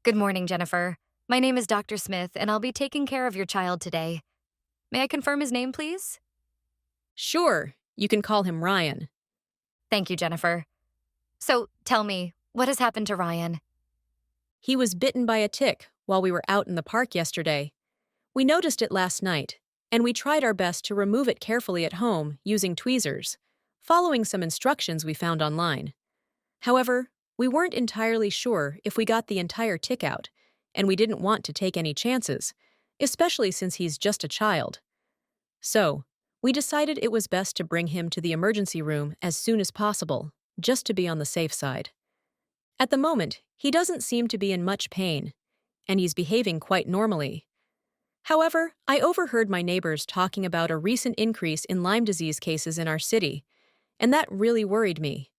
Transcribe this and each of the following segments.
Good morning, Jennifer. My name is Dr. Smith, and I'll be taking care of your child today. May I confirm his name, please? Sure, you can call him Ryan. Thank you, Jennifer. So, tell me, what has happened to Ryan? He was bitten by a tick while we were out in the park yesterday. We noticed it last night, and we tried our best to remove it carefully at home using tweezers, following some instructions we found online. However, we weren't entirely sure if we got the entire tick out, and we didn't want to take any chances, especially since he's just a child. So, we decided it was best to bring him to the emergency room as soon as possible, just to be on the safe side. At the moment, he doesn't seem to be in much pain, and he's behaving quite normally. However, I overheard my neighbors talking about a recent increase in Lyme disease cases in our city, and that really worried me.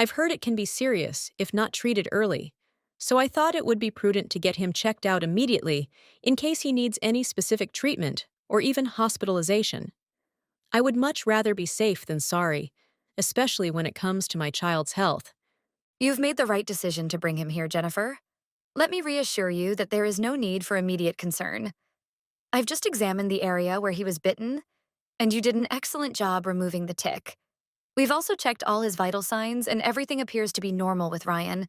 I've heard it can be serious if not treated early, so I thought it would be prudent to get him checked out immediately in case he needs any specific treatment or even hospitalization. I would much rather be safe than sorry, especially when it comes to my child's health. You've made the right decision to bring him here, Jennifer. Let me reassure you that there is no need for immediate concern. I've just examined the area where he was bitten, and you did an excellent job removing the tick. We've also checked all his vital signs, and everything appears to be normal with Ryan.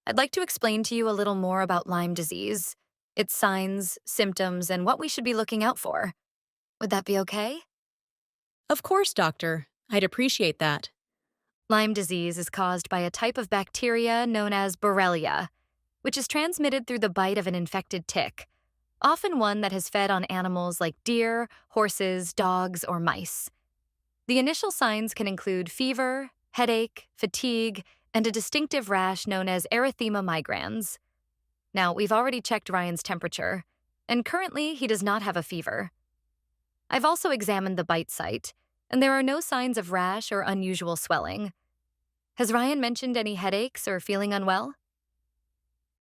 I'd like to explain to you a little more about Lyme disease, its signs, symptoms, and what we should be looking out for. Would that be okay? Of course, doctor. I'd appreciate that. Lyme disease is caused by a type of bacteria known as Borrelia, which is transmitted through the bite of an infected tick, often one that has fed on animals like deer, horses, dogs, or mice. The initial signs can include fever, headache, fatigue, and a distinctive rash known as erythema migrans. Now, we've already checked Ryan's temperature, and currently he does not have a fever. I've also examined the bite site, and there are no signs of rash or unusual swelling. Has Ryan mentioned any headaches or feeling unwell?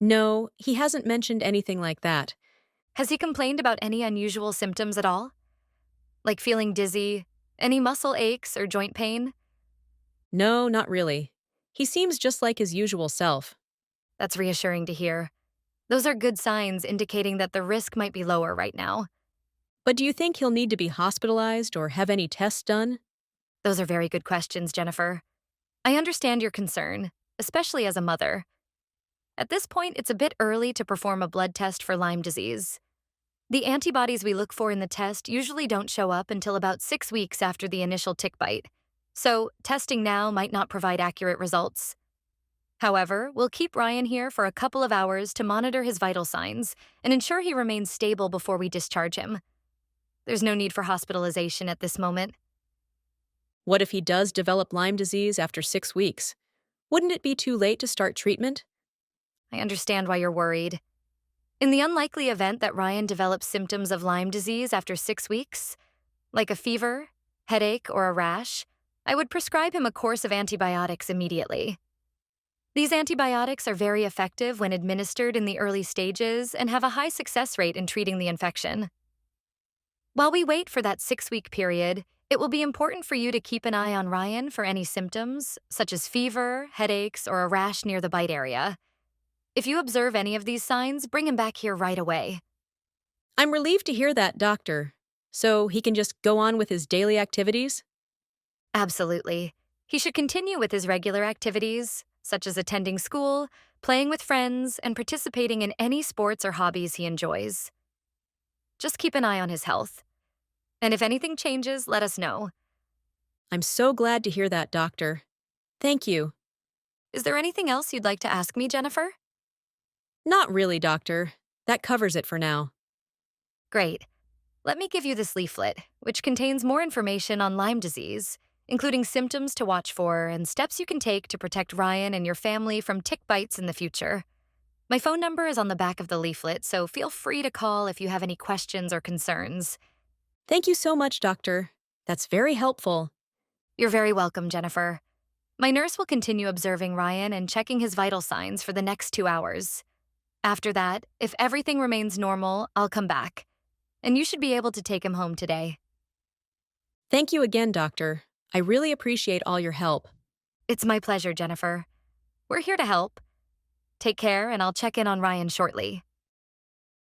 No, he hasn't mentioned anything like that. Has he complained about any unusual symptoms at all? Like feeling dizzy, any muscle aches or joint pain? No, not really. He seems just like his usual self. That's reassuring to hear. Those are good signs indicating that the risk might be lower right now. But do you think he'll need to be hospitalized or have any tests done? Those are very good questions, Jennifer. I understand your concern, especially as a mother. At this point, it's a bit early to perform a blood test for Lyme disease. The antibodies we look for in the test usually don't show up until about 6 weeks after the initial tick bite, so testing now might not provide accurate results. However, we'll keep Ryan here for a couple of hours to monitor his vital signs and ensure he remains stable before we discharge him. There's no need for hospitalization at this moment. What if he does develop Lyme disease after 6 weeks? Wouldn't it be too late to start treatment? I understand why you're worried. In the unlikely event that Ryan develops symptoms of Lyme disease after 6 weeks, like a fever, headache, or a rash, I would prescribe him a course of antibiotics immediately. These antibiotics are very effective when administered in the early stages and have a high success rate in treating the infection. While we wait for that 6-week period, it will be important for you to keep an eye on Ryan for any symptoms, such as fever, headaches, or a rash near the bite area. If you observe any of these signs, bring him back here right away. I'm relieved to hear that, doctor. So he can just go on with his daily activities? Absolutely. He should continue with his regular activities, such as attending school, playing with friends, and participating in any sports or hobbies he enjoys. Just keep an eye on his health. And if anything changes, let us know. I'm so glad to hear that, doctor. Thank you. Is there anything else you'd like to ask me, Jennifer? Not really, doctor. That covers it for now. Great. Let me give you this leaflet, which contains more information on Lyme disease, including symptoms to watch for and steps you can take to protect Ryan and your family from tick bites in the future. My phone number is on the back of the leaflet, so feel free to call if you have any questions or concerns. Thank you so much, doctor. That's very helpful. You're very welcome, Jennifer. My nurse will continue observing Ryan and checking his vital signs for the next 2 hours. After that, if everything remains normal, I'll come back. And you should be able to take him home today. Thank you again, doctor. I really appreciate all your help. It's my pleasure, Jennifer. We're here to help. Take care, and I'll check in on Ryan shortly.